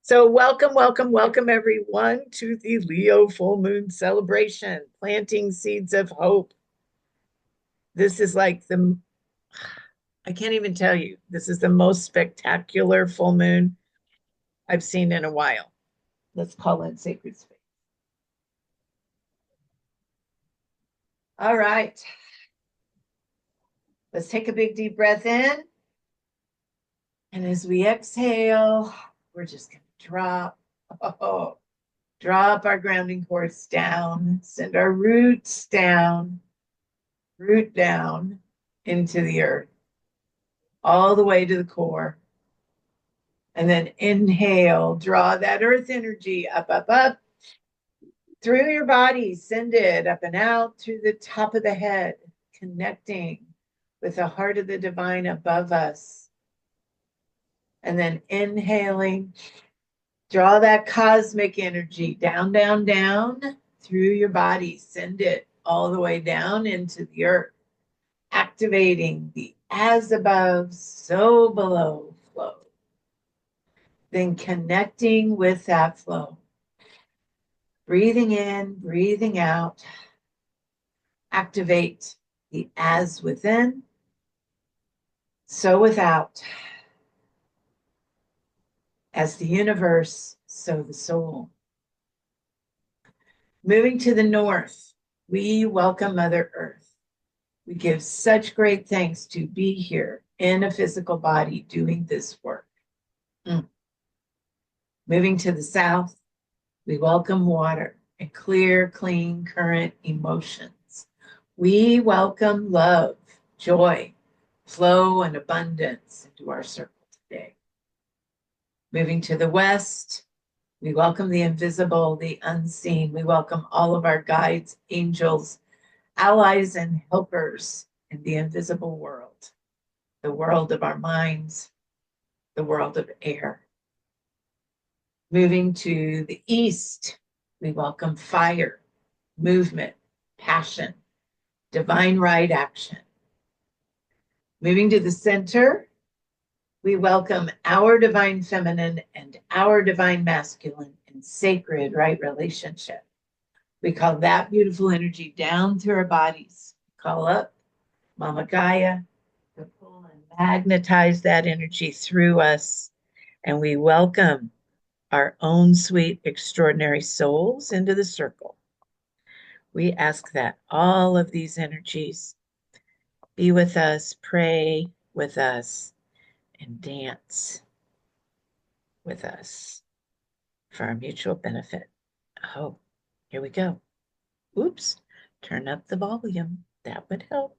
So, welcome, everyone, to the Leo full moon celebration, planting seeds of hope. This is like I can't even tell you, this is the most spectacular full moon I've seen in a while. Let's call it sacred space. All right. Let's take a big deep breath in. And as we exhale, we're just going to drop our grounding cords down, send our roots down, root down into the earth, all the way to the core. And then inhale, draw that earth energy up, through your body, send it up and out through the top of the head, connecting with the heart of the divine above us. And then inhaling, draw that cosmic energy down through your body, send it all the way down into the earth, activating the as above, so below flow. Then connecting with that flow. Breathing in, breathing out. Activate the as within, so without. As the universe, so the soul. Moving to the north, we welcome Mother Earth. We give such great thanks to be here in a physical body doing this work. Moving to the south, we welcome water and clear, clean, current emotions. We welcome love, joy, flow, and abundance into our circle today. Moving to the west, we welcome the invisible, the unseen. We welcome all of our guides, angels, allies, and helpers in the invisible world, the world of our minds, the world of air. Moving to the east, we welcome fire, movement, passion, divine right action. Moving to the center, we welcome our divine feminine and our divine masculine in sacred right relationship. We call that beautiful energy down through our bodies. We call up Mama Gaia to pull and magnetize that energy through us. And we welcome our own sweet, extraordinary souls into the circle. We ask that all of these energies be with us, pray with us, and dance with us for our mutual benefit. Oh, here we go. Oops, turn up the volume. That would help.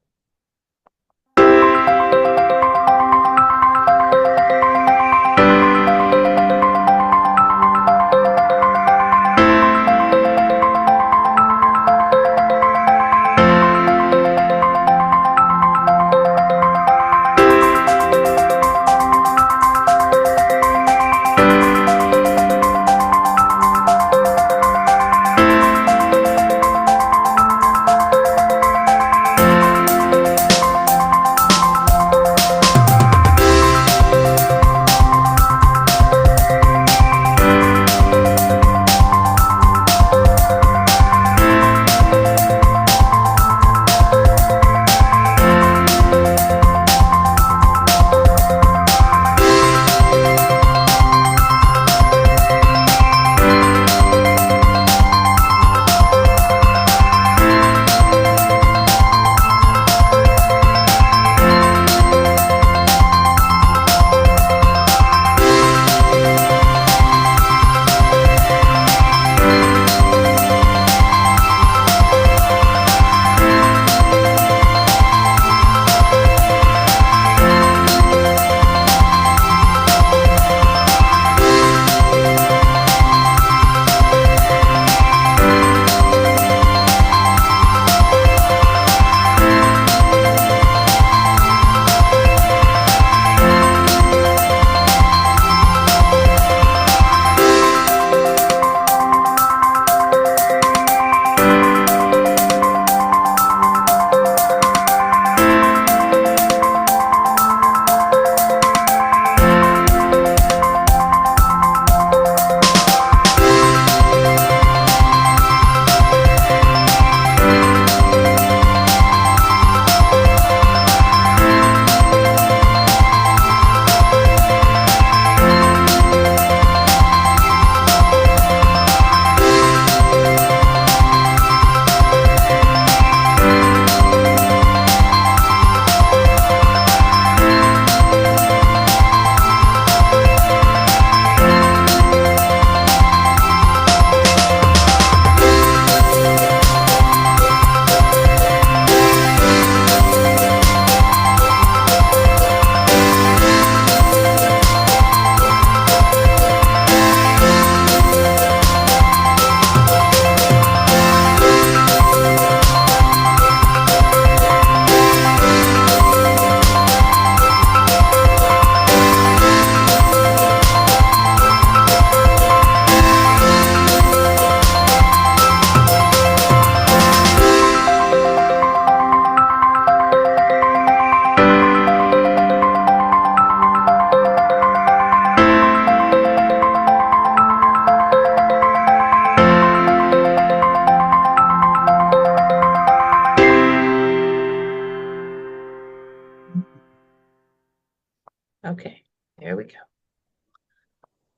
There we go.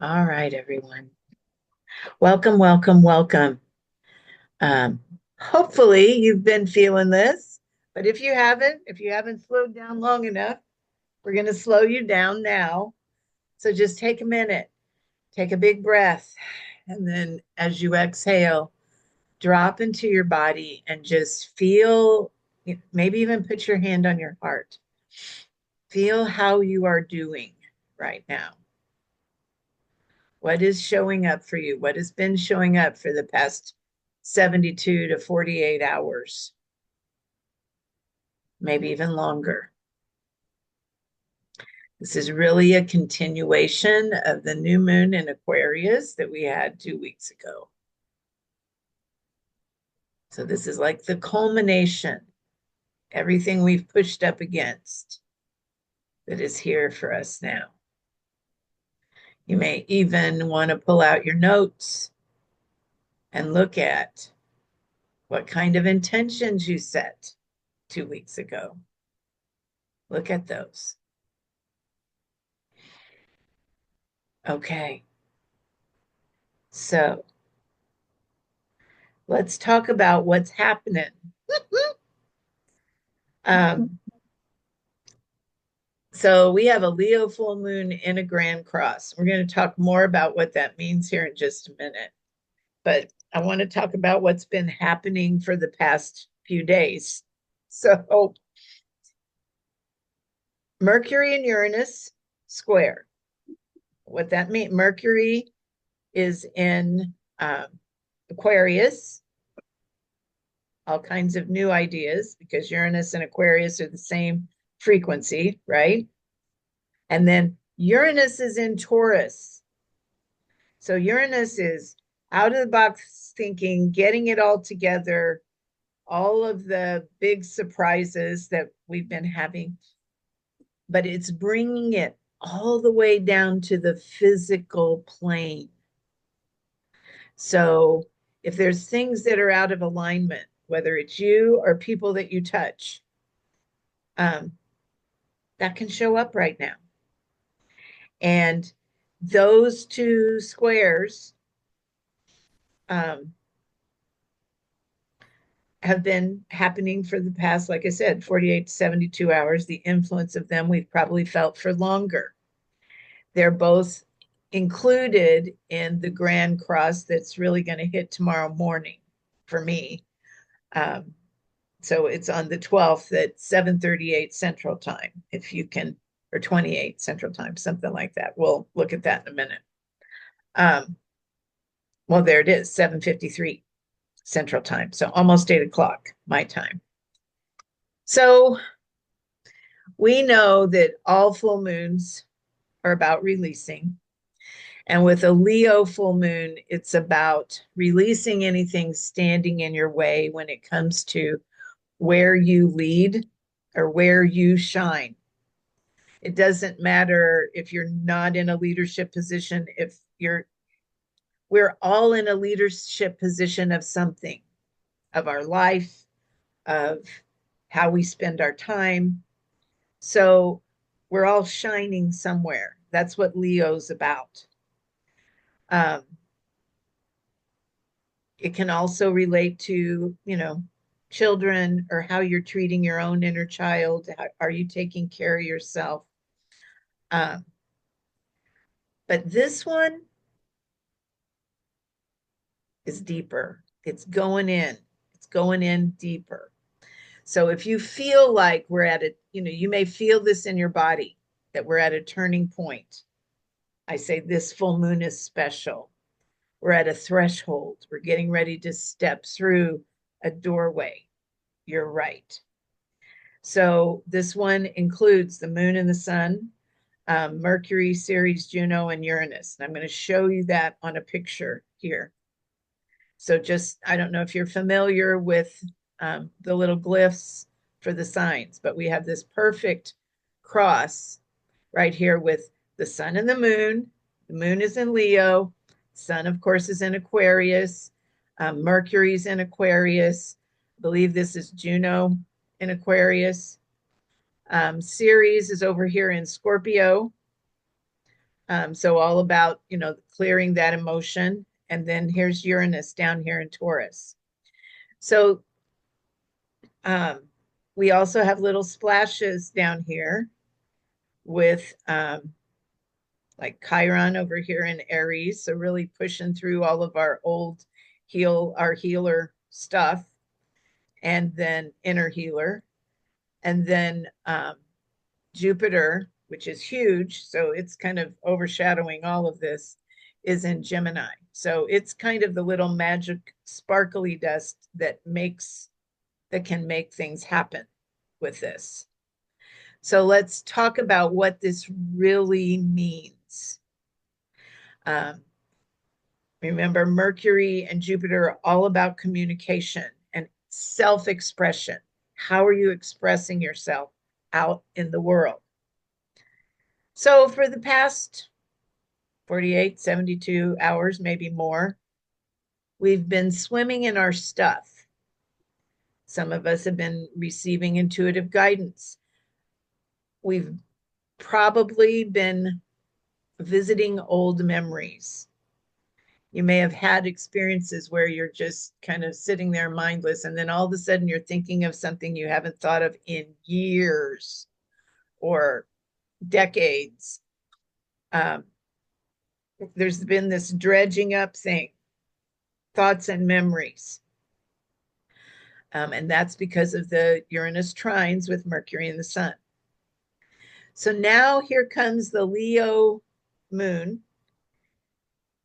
All right, everyone. Welcome, welcome, welcome. Hopefully you've been feeling this, but if you haven't slowed down long enough, we're going to slow you down now. So just take a minute, take a big breath, and then as you exhale, drop into your body and just feel, maybe even put your hand on your heart. Feel how you are doing right now. What is showing up for you? What has been showing up for the past 72 to 48 hours? Maybe even longer. This is really a continuation of the new moon in Aquarius that we had 2 weeks ago. So this is like the culmination, everything we've pushed up against that is here for us now. You may even want to pull out your notes and look at what kind of intentions you set 2 weeks ago. Look at those. Okay. So let's talk about what's happening. So we have a Leo full moon in a Grand Cross. We're going to talk more about what that means here in just a minute. But I want to talk about what's been happening for the past few days. So Mercury and Uranus square. What that means, Mercury is in Aquarius. All kinds of new ideas because Uranus and Aquarius are the same frequency, right? And then Uranus is in Taurus. So Uranus is out of the box thinking, getting it all together, all of the big surprises that we've been having, but it's bringing it all the way down to the physical plane. So if there's things that are out of alignment, whether it's you or people that you touch, that can show up right now. And those two squares have been happening for the past, like I said, 48 to 72 hours. The influence of them we've probably felt for longer. They're both included in the Grand Cross that's really going to hit tomorrow morning for me. So it's on the 12th at 7:38 Central Time, if you can, or 28 Central Time, something like that. We'll look at that in a minute. Well, there it is, 7:53 Central Time. So almost 8 o'clock my time. So we know that all full moons are about releasing. And with a Leo full moon, it's about releasing anything standing in your way when it comes to where you lead or where you shine. It doesn't matter if you're not in a leadership position, we're all in a leadership position of something, of our life, of how we spend our time. So we're all shining somewhere. That's what Leo's about. It can also relate to, children or how you're treating your own inner child. Are you taking care of yourself? But this one is deeper. It's going in deeper. So if you feel like we're at it, you may feel this in your body that we're at a turning point. I say this full moon is special. We're at a threshold. We're getting ready to step through a doorway. You're right. So this one includes the moon and the sun, Mercury, Ceres, Juno, and Uranus. And I'm going to show you that on a picture here. So I don't know if you're familiar with the little glyphs for the signs, but we have this perfect cross right here with the sun and the moon. The moon is in Leo. Sun, of course, is in Aquarius. Mercury's in Aquarius. I believe this is Juno in Aquarius. Ceres is over here in Scorpio. So all about, clearing that emotion. And then here's Uranus down here in Taurus. So we also have little splashes down here with like Chiron over here in Aries. So really pushing through all of our old our healer stuff, and then inner healer. And then Jupiter, which is huge, so it's kind of overshadowing all of this, is in Gemini. So it's kind of the little magic sparkly dust that can make things happen with this. So let's talk about what this really means. Remember, Mercury and Jupiter are all about communication and self-expression. How are you expressing yourself out in the world? So for the past 48, 72 hours, maybe more, we've been swimming in our stuff. Some of us have been receiving intuitive guidance. We've probably been visiting old memories. You may have had experiences where you're just kind of sitting there mindless, and then all of a sudden you're thinking of something you haven't thought of in years or decades. There's been this dredging up thing, thoughts and memories. And that's because of the Uranus trines with Mercury and the Sun. So now here comes the Leo moon.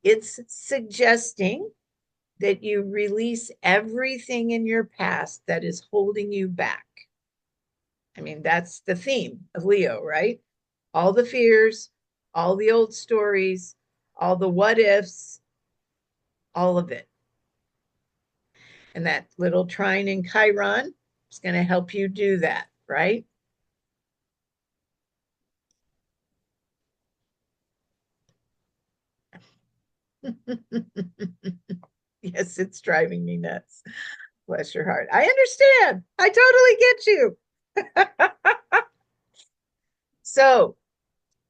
It's suggesting that you release everything in your past that is holding you back. I mean, that's the theme of Leo, right? All the fears, all the old stories, all the what ifs, all of it. And that little trine in Chiron is going to help you do that, right? Yes, it's driving me nuts. Bless your heart. I understand. I totally get you. So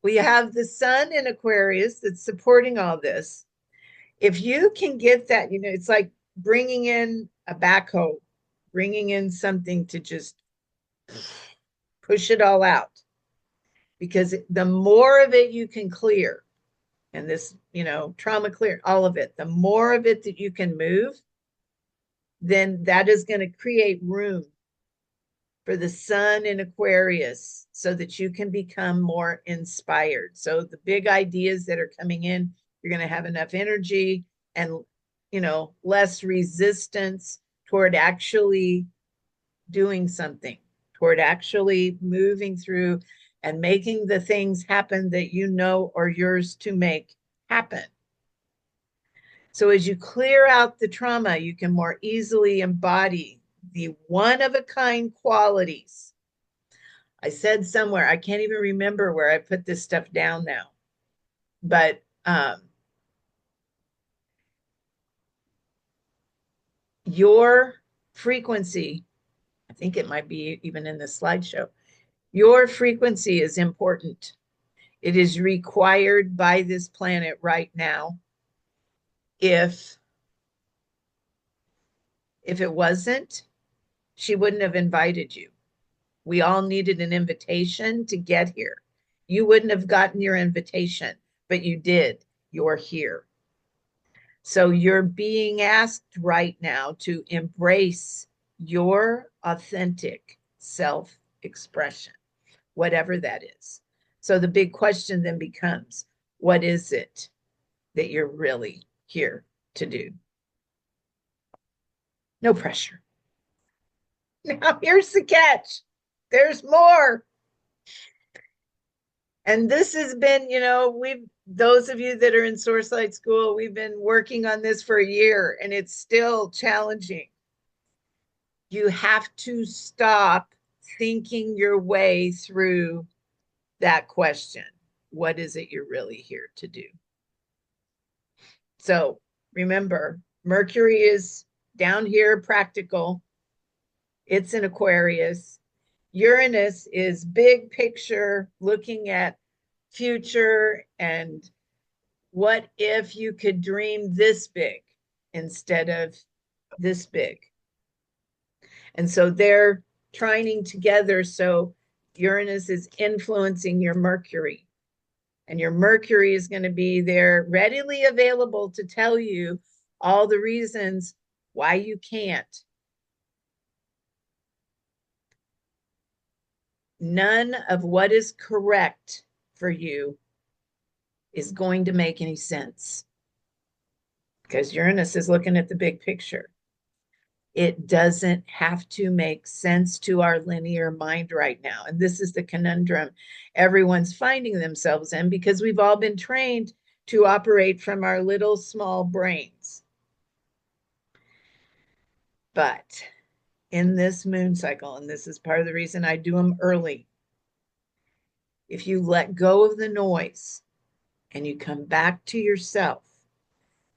we have the sun in Aquarius that's supporting all this. If you can get that, it's like bringing in a backhoe, bringing in something to just push it all out. Because the more of it you can clear, and this, trauma clear, all of it, the more of it that you can move, then that is going to create room for the sun in Aquarius so that you can become more inspired. So the big ideas that are coming in, you're going to have enough energy and, less resistance toward actually doing something, toward actually moving through and making the things happen that are yours to make happen. So as you clear out the trauma, you can more easily embody the one-of-a-kind qualities. I said somewhere, I can't even remember where I put this stuff down now, but your frequency, I think it might be even in the slideshow, your frequency is important. It is required by this planet right now. If it wasn't, she wouldn't have invited you. We all needed an invitation to get here. You wouldn't have gotten your invitation, but you did. You're here. So you're being asked right now to embrace your authentic self-expression, whatever that is. So the big question then becomes, what is it that you're really here to do? No pressure. Now here's the catch. There's more. And this has been, those of you that are in Sourcelight School, we've been working on this for a year and it's still challenging. You have to stop thinking your way through that question. What is it you're really here to do? So remember, Mercury is down here, practical. It's in Aquarius. Uranus is big picture, looking at future and what if you could dream this big instead of this big. And so they're trining together. So Uranus is influencing your Mercury. And your Mercury is going to be there readily available to tell you all the reasons why you can't. None of what is correct for you is going to make any sense because Uranus is looking at the big picture. It doesn't have to make sense to our linear mind right now. And this is the conundrum everyone's finding themselves in because we've all been trained to operate from our little small brains. But in this moon cycle, and this is part of the reason I do them early, if you let go of the noise and you come back to yourself,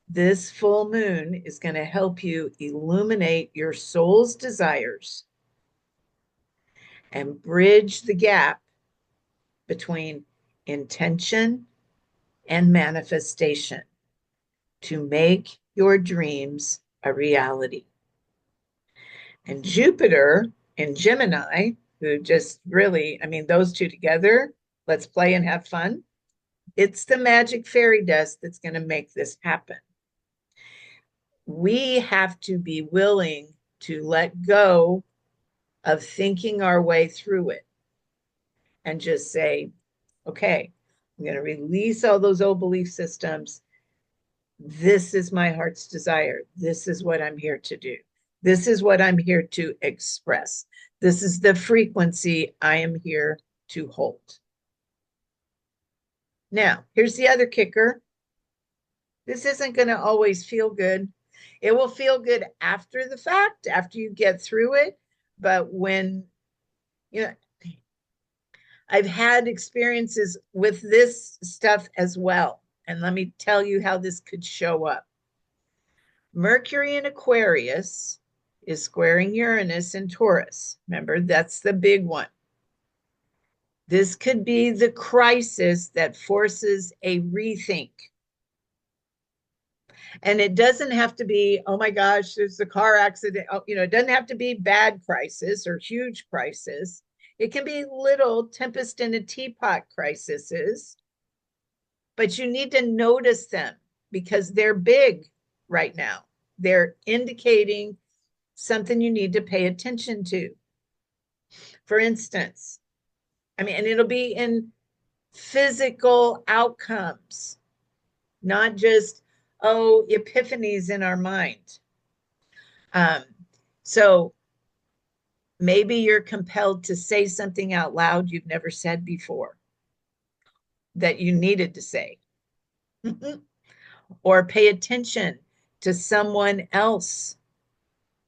this full moon is going to help you illuminate your soul's desires and bridge the gap between intention and manifestation to make your dreams a reality. And Jupiter in Gemini, who just really, I mean, those two together, let's play and have fun. It's the magic fairy dust that's going to make this happen. We have to be willing to let go of thinking our way through it and just say, okay, I'm going to release all those old belief systems. This is my heart's desire. This is what I'm here to do. This is what I'm here to express. This is the frequency I am here to hold. Now, here's the other kicker. This isn't going to always feel good. It will feel good after the fact, after you get through it. But when, you know, I've had experiences with this stuff as well. And let me tell you how this could show up. Mercury in Aquarius is squaring Uranus in Taurus. Remember, that's the big one. This could be the crisis that forces a rethink. And it doesn't have to be, oh my gosh, there's a car accident. Oh, it doesn't have to be bad crisis or huge crisis. It can be little tempest in a teapot crises, but you need to notice them because they're big right now. They're indicating something you need to pay attention to. For instance, and it'll be in physical outcomes, not just, epiphanies in our mind. So maybe you're compelled to say something out loud you've never said before that you needed to say. Or pay attention to someone else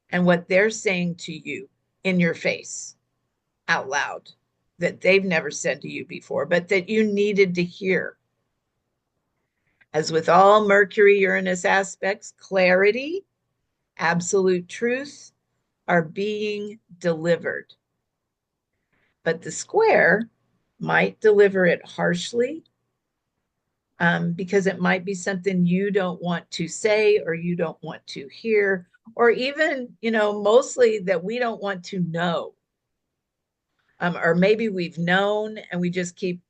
and what they're saying to you in your face out loud that they've never said to you before, but that you needed to hear. As with all Mercury Uranus aspects, clarity, absolute truth are being delivered. But the square might deliver it harshly because it might be something you don't want to say or you don't want to hear, or even, mostly that we don't want to know. Or maybe we've known and we just keep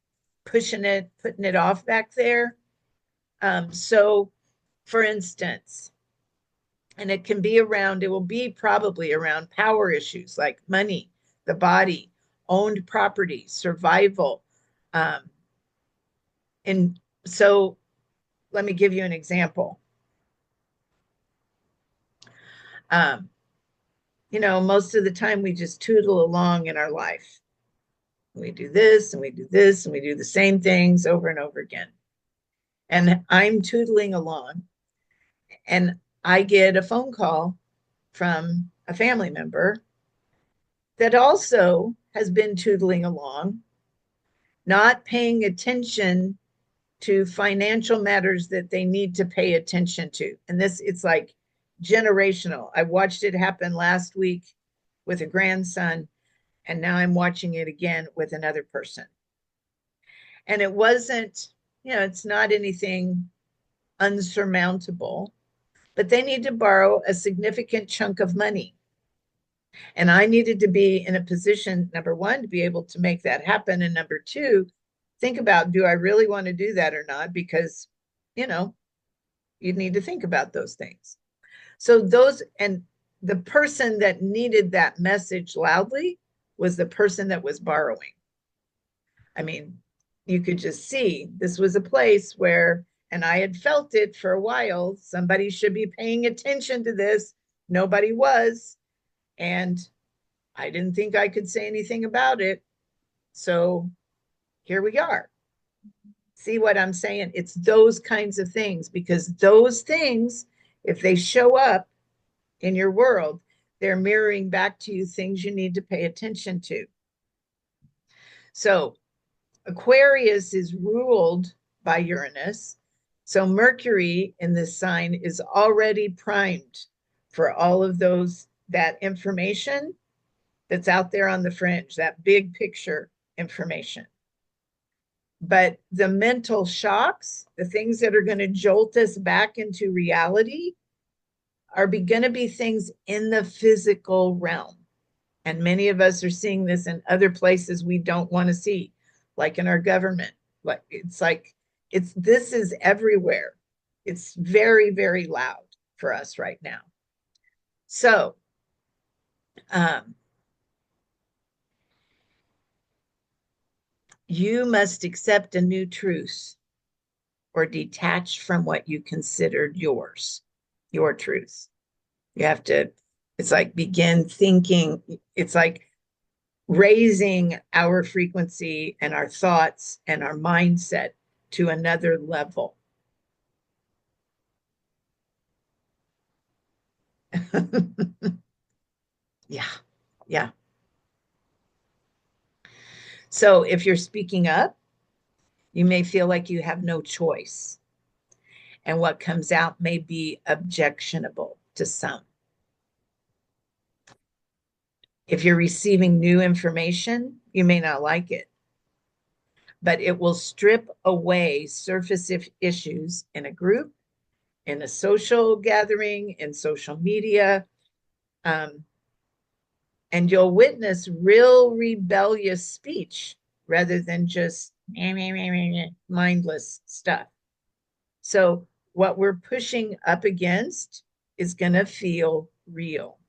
putting it off back there. So, for instance, and it will be probably around power issues like money, the body, owned property, survival. And so let me give you an example. Most of the time we just tootle along in our life. We do this and we do this and we do the same things over and over again. And I'm tootling along and I get a phone call from a family member that also has been tootling along, not paying attention to financial matters that they need to pay attention to. And it's like generational. I watched it happen last week with a grandson, and now I'm watching it again with another person. And it wasn't, it's not anything unsurmountable, but they need to borrow a significant chunk of money. And I needed to be in a position, number one, to be able to make that happen. And number two, think about, do I really want to do that or not? Because, you know, you need to think about those things. So and the person that needed that message loudly was the person that was borrowing. I mean, you could just see this was a place where, and I had felt it for a while, somebody should be paying attention to this. Nobody was. And I didn't think I could say anything about it. So here we are. See what I'm saying? It's those kinds of things, because those things, if they show up in your world, they're mirroring back to you things you need to pay attention to. So Aquarius is ruled by Uranus. So Mercury in this sign is already primed for all of that information that's out there on the fringe, that big picture information. But the mental shocks, the things that are going to jolt us back into reality, are going to be things in the physical realm. And many of us are seeing this in other places we don't want to see, like in our government. This is everywhere. It's very, very loud for us right now. So, you must accept a new truth or detach from what you considered your truth. You have to, it's like begin thinking, it's like raising our frequency and our thoughts and our mindset to another level. Yeah, yeah. So if you're speaking up, you may feel like you have no choice. And what comes out may be objectionable to some. If you're receiving new information, you may not like it, but it will strip away surface issues in a group, in a social gathering, in social media. And you'll witness real rebellious speech rather than just mindless stuff. So what we're pushing up against is going to feel real.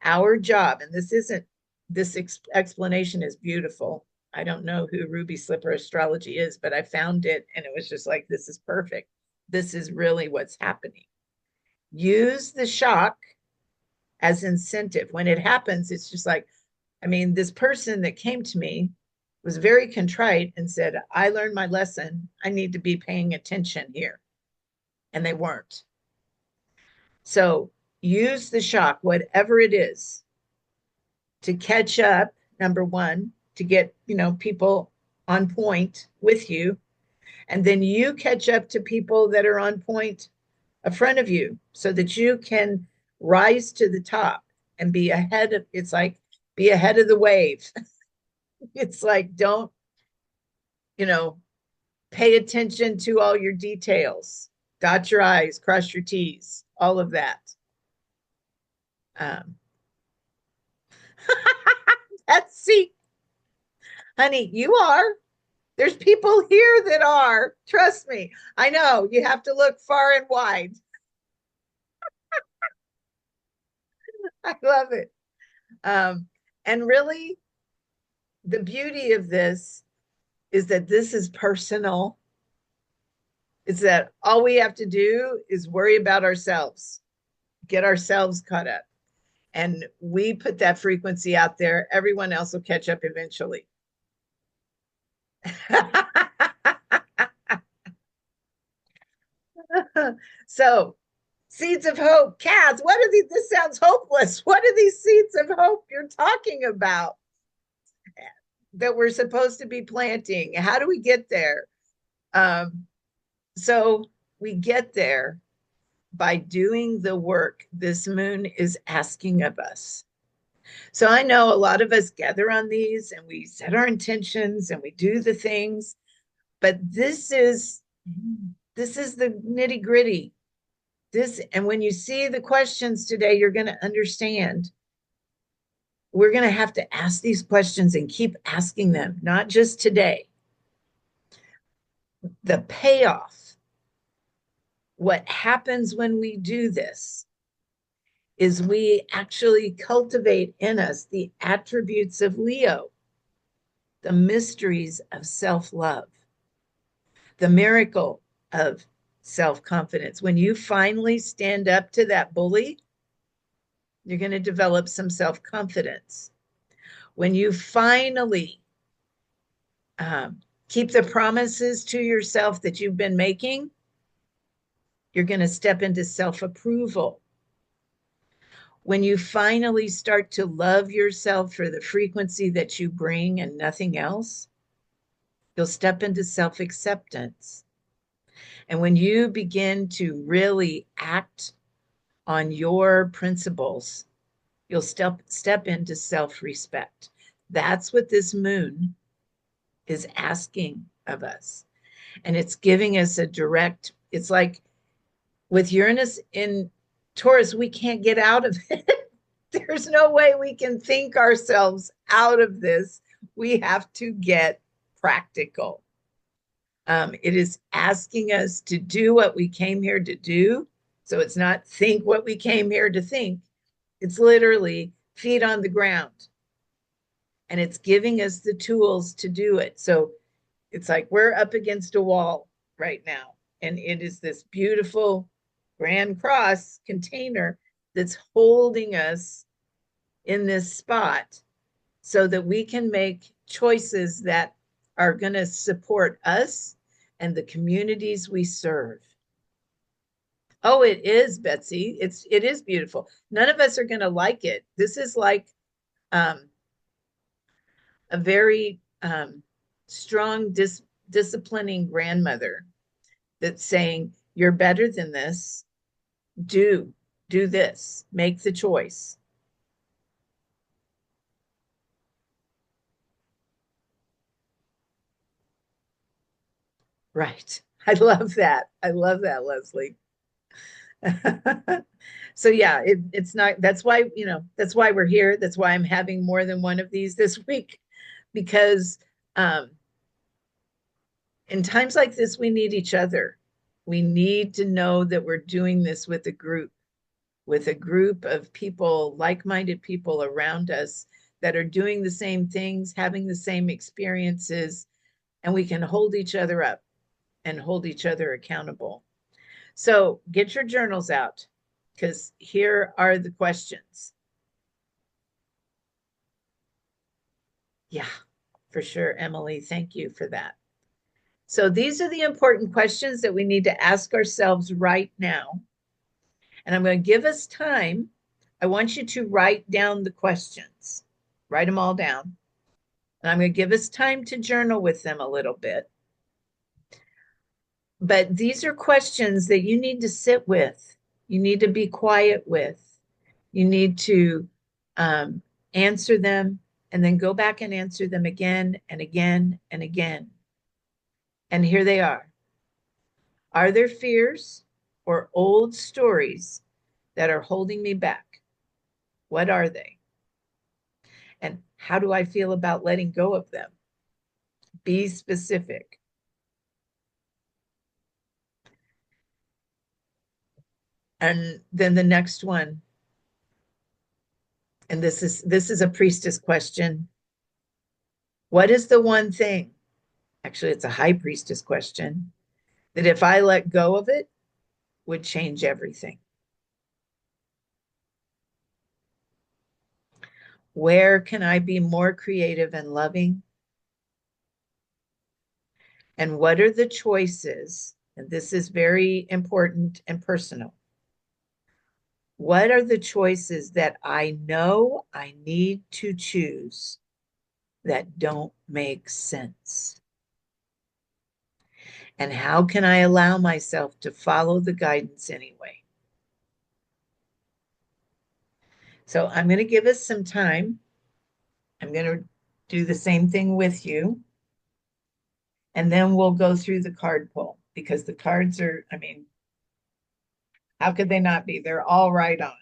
Our job, and this explanation is beautiful. I don't know who Ruby Slipper Astrology is, but I found it and it was just like, this is perfect. This is really what's happening. Use the shock as incentive. When it happens, it's just like, this person that came to me was very contrite and said, I learned my lesson. I need to be paying attention here. And they weren't. So use the shock, whatever it is, to catch up, number one, to get, people on point with you. And then you catch up to people that are on point in front of you so that you can rise to the top and be ahead of, it's like, be ahead of the wave. It's like, don't, pay attention to all your details, dot your I's, cross your T's, all of that. See, honey, you are. There's people here that are. Trust me. I know you have to look far and wide. I love it. And really, the beauty of this is that this is personal. It's that all we have to do is worry about ourselves, get ourselves caught up. And we put that frequency out there. Everyone else will catch up eventually. So, seeds of hope. Kaz, what are these? This sounds hopeless. What are these seeds of hope you're talking about that we're supposed to be planting? How do we get there? So we get there by doing the work this moon is asking of us. So I know a lot of us gather on these and we set our intentions and we do the things, but this is the nitty gritty. And when you see the questions today, you're going to understand. We're going to have to ask these questions and keep asking them, not just today. The payoff, what happens when we do this, is we actually cultivate in us the attributes of Leo, the mysteries of self-love, the miracle of self-confidence. When you finally stand up to that bully, you're going to develop some self-confidence. When you finally keep the promises to yourself that you've been making, you're going to step into self-approval. When you finally start to love yourself for the frequency that you bring and nothing else, you'll step into self-acceptance. And when you begin to really act on your principles, you'll step into self-respect. That's what this moon is asking of us. And it's giving us a direct, it's like with Uranus in Taurus, we can't get out of it. There's no way we can think ourselves out of this. We have to get practical. It is asking us to do what we came here to do. So it's not think what we came here to think. It's literally feet on the ground. And it's giving us the tools to do it. So it's like we're up against a wall right now. And it is this beautiful Grand Cross container that's holding us in this spot so that we can make choices that are going to support us and the communities we serve. Oh, it is, Betsy. It is beautiful. None of us are going to like it. This is like a very strong disciplining grandmother that's saying, you're better than this. Do this. Make the choice. Right. I love that. I love that, Leslie. So yeah, it's not, that's why, that's why we're here. That's why I'm having more than one of these this week, because um, in times like this, we need each other. We need to know that we're doing this with a group of people, like-minded people around us that are doing the same things, having the same experiences, and we can hold each other up and hold each other accountable. So get your journals out, because here are the questions. Yeah, for sure, Emily. Thank you for that. So these are the important questions that we need to ask ourselves right now. And I'm going to give us time. I want you to write down the questions, write them all down. And I'm going to give us time to journal with them a little bit. But these are questions that you need to sit with. You need to be quiet with. You need to answer them and then go back and answer them again and again and again. And here they are. Are there fears or old stories that are holding me back? What are they? And how do I feel about letting go of them? Be specific. And then the next one, and this is a priestess question. What is the one thing? Actually, it's a high priestess question that if I let go of it would change everything. Where can I be more creative and loving? And what are the choices? And this is very important and personal. What are the choices that I know I need to choose that don't make sense? And how can I allow myself to follow the guidance anyway? So I'm going to give us some time. I'm going to do the same thing with you. And then we'll go through the card pull because the cards are, I mean, how could they not be? They're all right on.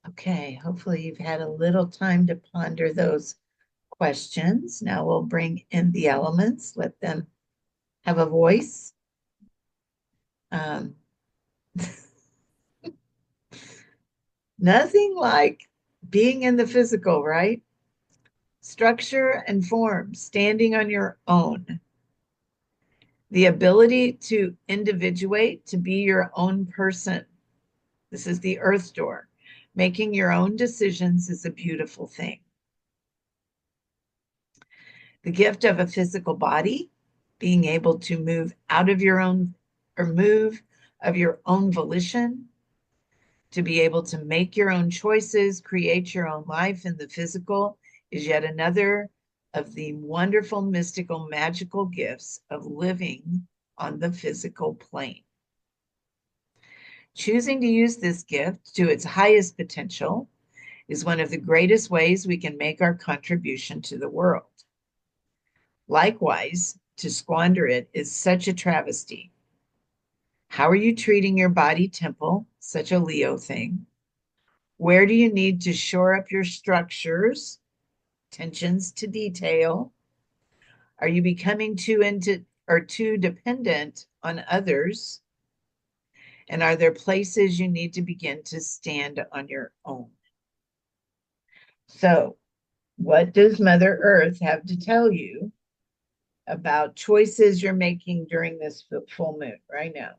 Okay, hopefully you've had a little time to ponder those questions. Now we'll bring in the elements, let them have a voice. Um, Nothing like being in the physical, right? Structure and form, standing on your own. The ability to individuate, to be your own person. This is the earth door. Making your own decisions is a beautiful thing. The gift of a physical body, being able to move out of your own or move of your own volition, To be able to make your own choices, create your own life in the physical is yet another of the wonderful, mystical, magical gifts of living on the physical plane. Choosing to use this gift to its highest potential is one of the greatest ways we can make our contribution to the world. Likewise, to squander it is such a travesty. How are you treating your body temple? Such a Leo thing. Where do you need to shore up your structures? Attentions to detail. Are you becoming too into or too dependent on others? And are there places you need to begin to stand on your own? So, what does Mother Earth have to tell you about choices you're making during this full moon right now?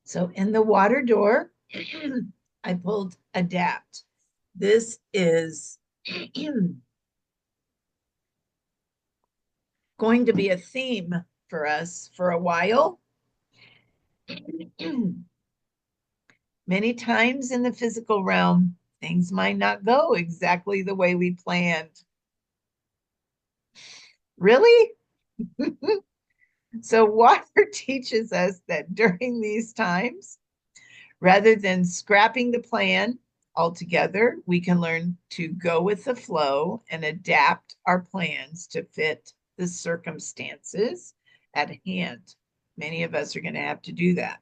So in the water door, I pulled adapt. This is going to be a theme for us for a while. Many times in the physical realm, things might not go exactly the way we planned. Really? So, water teaches us that during these times, rather than scrapping the plan altogether, we can learn to go with the flow and adapt our plans to fit the circumstances at hand. Many of us are going to have to do that.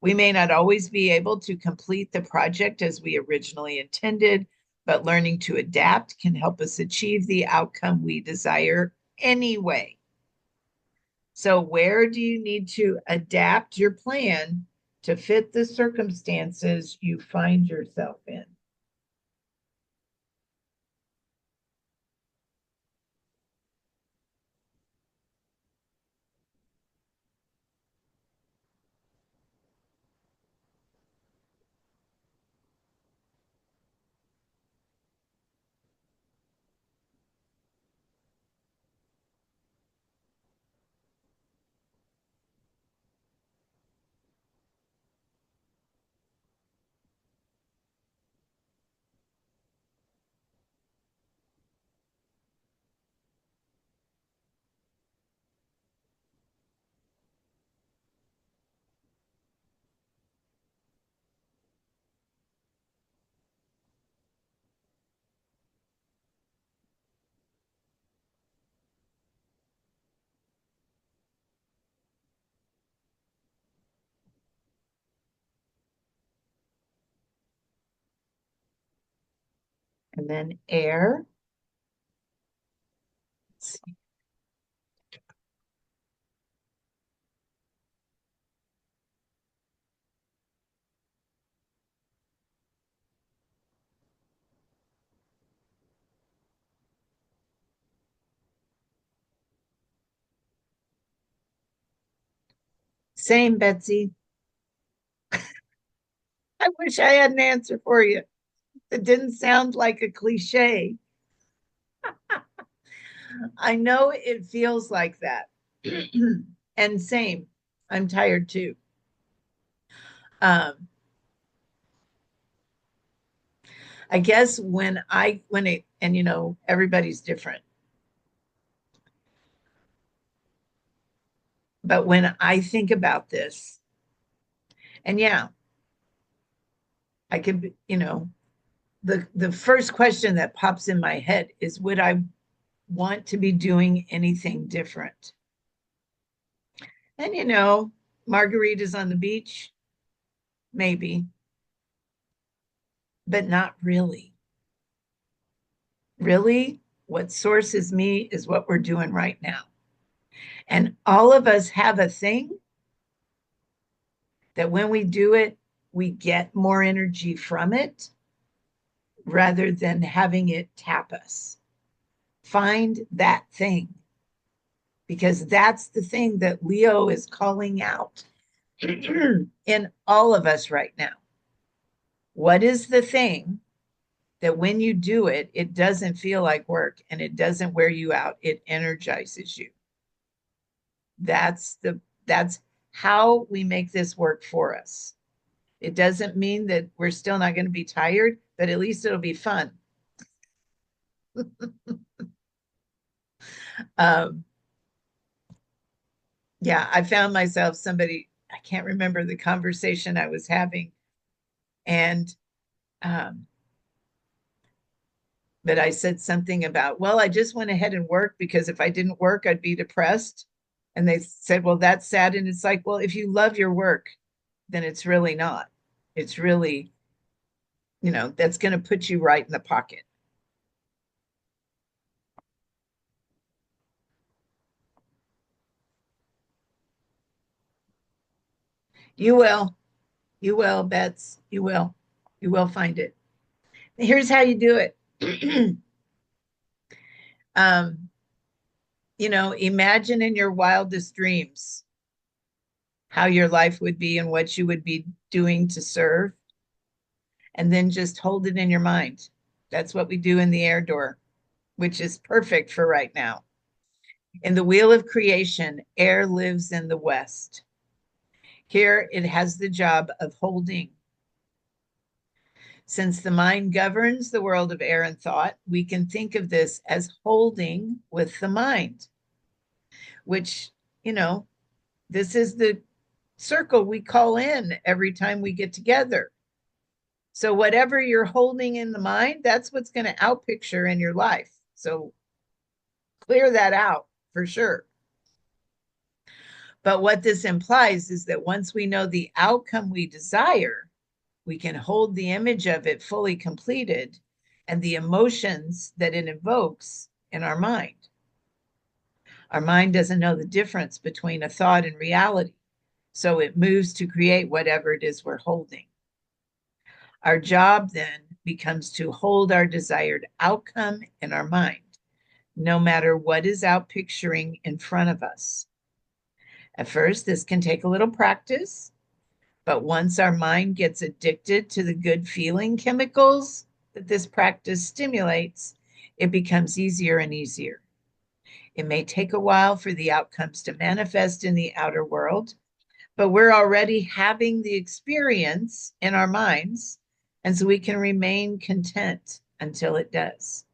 We may not always be able to complete the project as we originally intended, but learning to adapt can help us achieve the outcome we desire anyway. So, where do you need to adapt your plan to fit the circumstances you find yourself in? And then air. Same, Betsy. I wish I had an answer for you. It didn't sound like a cliche. I know it feels like that. And same, I'm tired too. Um, I guess when it, and everybody's different, but when I think about this, and yeah, I could, the first question that pops in my head is, would I want to be doing anything different? And margaritas on the beach, maybe, but not really. Really, what sources me is what we're doing right now. And all of us have a thing that when we do it, we get more energy from it rather than having it tap us. Find that thing because that's the thing that Leo is calling out in all of us right now. What is the thing that when you do it, it doesn't feel like work and it doesn't wear you out? It energizes you. That's how we make this work for us. It doesn't mean that we're still not going to be tired, but at least it'll be fun. um, yeah, I found myself somebody, I can't remember the conversation I was having, and um, but I said something about, well, I just went ahead and worked because if I didn't work, I'd be depressed. And they said, well, that's sad. And it's like, well, if you love your work, then it's really not. It's really, that's going to put you right in the pocket. You will. You will, Bets. You will. You will find it. Here's how you do it. um, imagine in your wildest dreams how your life would be and what you would be doing to serve, and then just hold it in your mind. That's what we do in the air door, which is perfect for right now. In the wheel of creation, air lives in the west. Here it has the job of holding. Since the mind governs the world of air and thought, we can think of this as holding with the mind, which, you know, this is the circle we call in every time we get together. So, whatever you're holding in the mind, that's what's going to outpicture in your life. So, clear that out for sure. But what this implies is that once we know the outcome we desire, we can hold the image of it fully completed and the emotions that it evokes in our mind. Our mind doesn't know the difference between a thought and reality, so it moves to create whatever it is we're holding. Our job then becomes to hold our desired outcome in our mind, no matter what is out picturing in front of us. At first, this can take a little practice, but once our mind gets addicted to the good feeling chemicals that this practice stimulates, it becomes easier and easier. It may take a while for the outcomes to manifest in the outer world, but we're already having the experience in our minds, and so we can remain content until it does.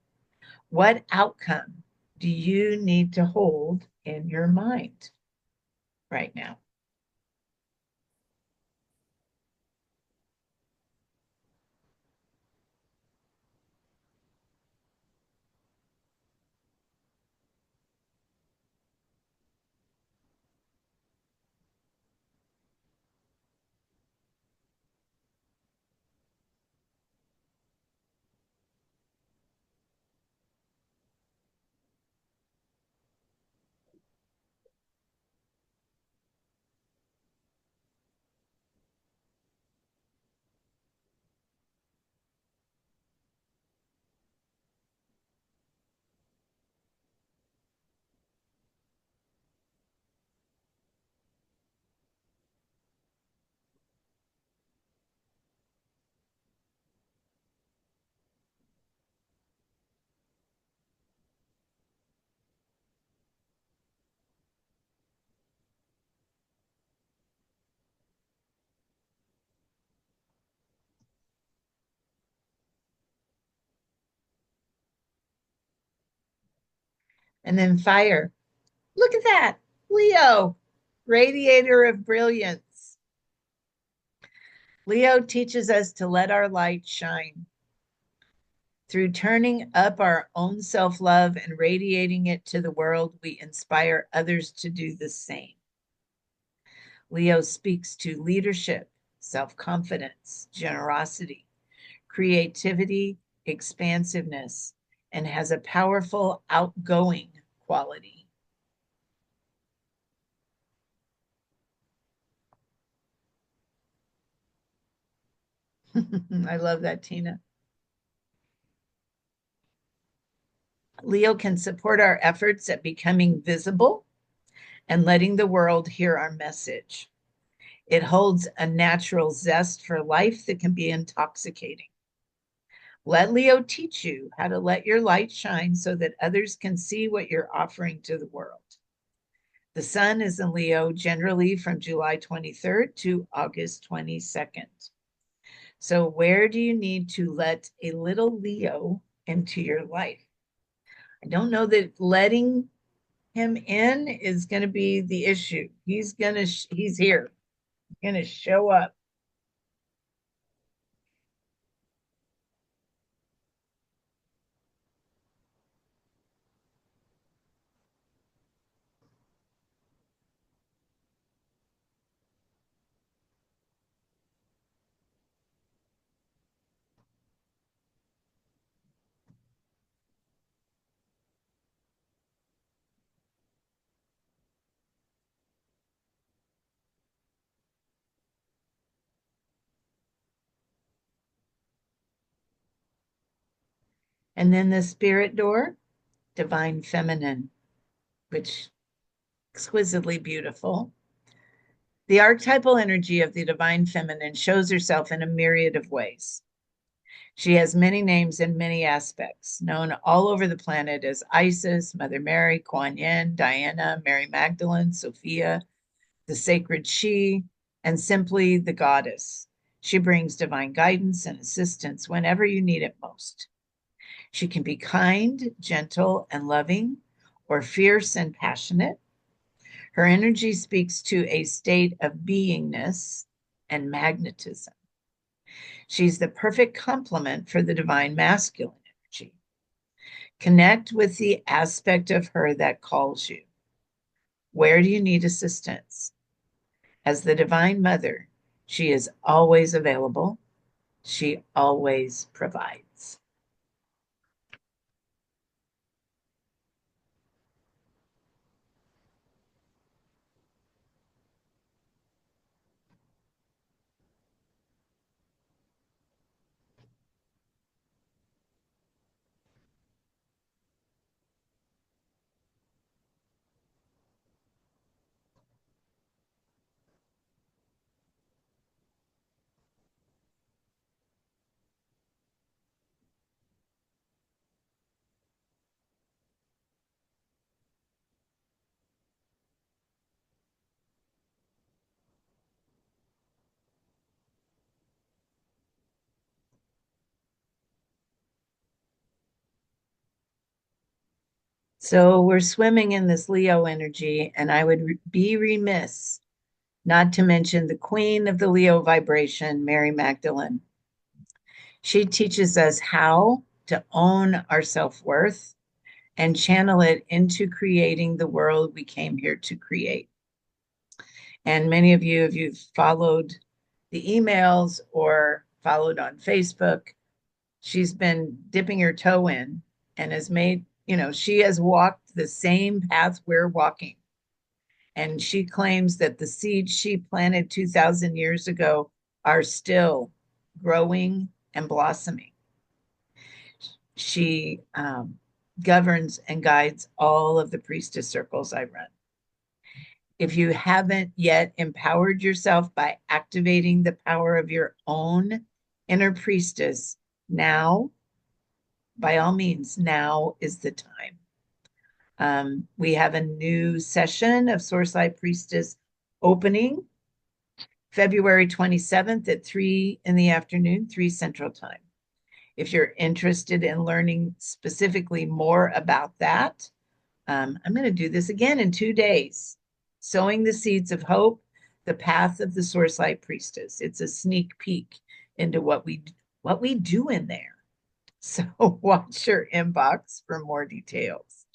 What outcome do you need to hold in your mind right now? And then fire. Look at that. Leo, radiator of brilliance. Leo teaches us to let our light shine. Through turning up our own self love and radiating it to the world, we inspire others to do the same. Leo speaks to leadership, self confidence, generosity, creativity, expansiveness, and has a powerful outgoing quality. I love that, Tina. Leo can support our efforts at becoming visible and letting the world hear our message. It holds a natural zest for life that can be intoxicating. Let Leo teach you how to let your light shine so that others can see what you're offering to the world. The sun is in Leo generally from July 23rd to August 22nd. So, where do you need to let a little Leo into your life? I don't know that letting him in is going to be the issue. He's here. He's going to show up. And then the spirit door, divine feminine, which exquisitely beautiful. The archetypal energy of the divine feminine shows herself in a myriad of ways. She has many names and many aspects, known all over the planet as Isis, Mother Mary, Kuan Yin, Diana, Mary Magdalene, Sophia, the sacred she, and simply the goddess. She brings divine guidance and assistance whenever you need it most. She can be kind, gentle, and loving, or fierce and passionate. Her energy speaks to a state of beingness and magnetism. She's the perfect complement for the divine masculine energy. Connect with the aspect of her that calls you. Where do you need assistance? As the divine mother, she is always available. She always provides. So we're swimming in this Leo energy, and I would be remiss not to mention the queen of the Leo vibration, Mary Magdalene. She teaches us how to own our self worth and channel it into creating the world we came here to create. And many of you, if you've followed the emails or followed on Facebook, she's been dipping her toe in and has made, she has walked the same path we're walking. And she claims that the seeds she planted 2,000 years ago are still growing and blossoming. She governs and guides all of the priestess circles I run. If you haven't yet empowered yourself by activating the power of your own inner priestess, now, by all means, now is the time. We have a new session of Source Light Priestess opening February 27th at 3 in the afternoon, 3 Central Time. If you're interested in learning specifically more about that, I'm going to do this again in 2 days. Sowing the seeds of hope, the path of the Source Light Priestess. It's a sneak peek into what we do in there. So watch your inbox for more details.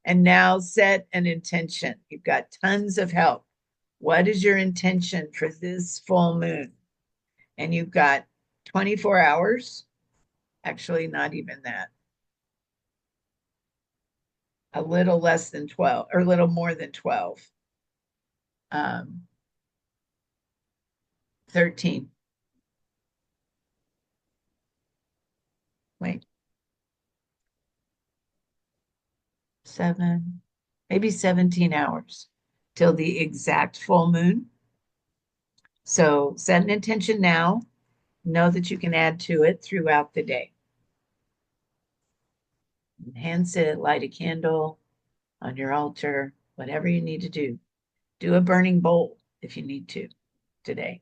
And now set an intention. You've got tons of help. What is your intention for this full moon? And you've got 24 hours. Actually, not even that. A little less than 12, or a little more than 12. 13. Wait. 7, maybe 17 hours till the exact full moon. So set an intention now. Know that you can add to it throughout the day. Enhance it, light a candle on your altar, whatever you need to do. Do a burning bowl if you need to today.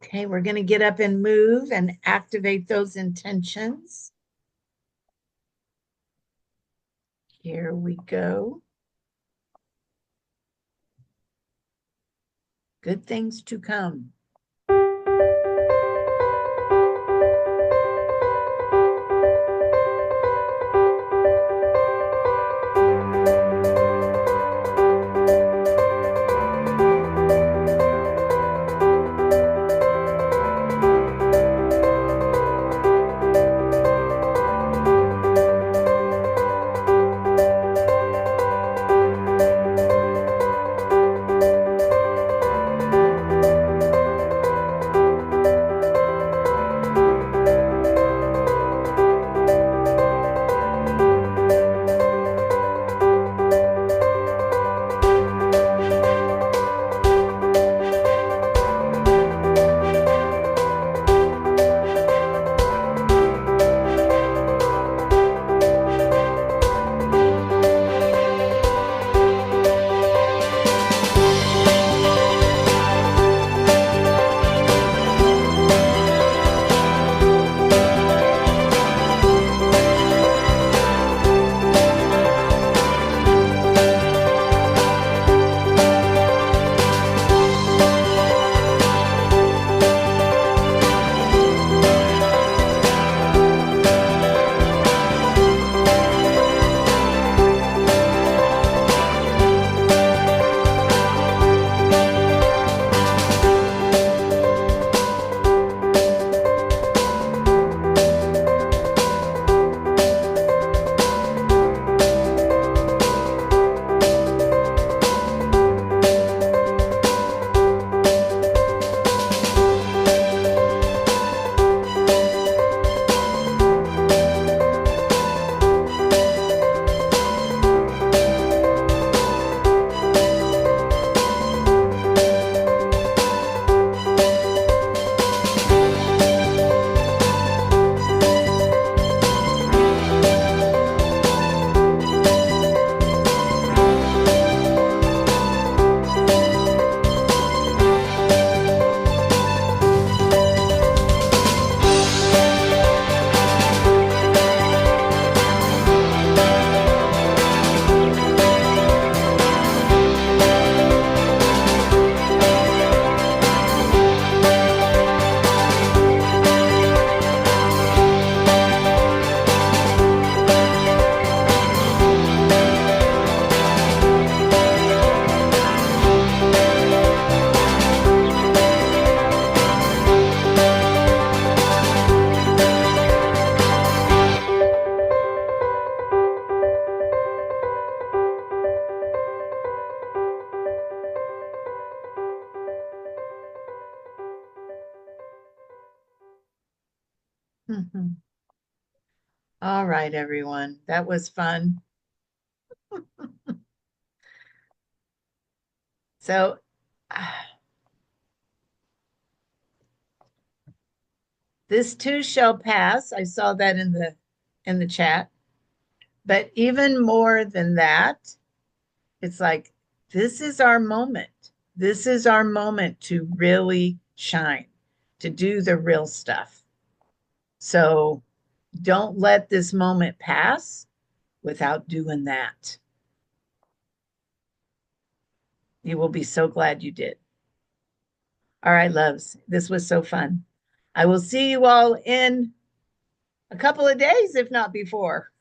Okay, we're going to get up and move and activate those intentions. Here we go. Good things to come. All right, everyone. That was fun. So this too shall pass. I saw that in the chat. But even more than that, it's like this is our moment. This is our moment to really shine, to do the real stuff. So don't let this moment pass without doing that. You will be so glad you did. All right, loves. This was so fun. I will see you all in a couple of days, if not before.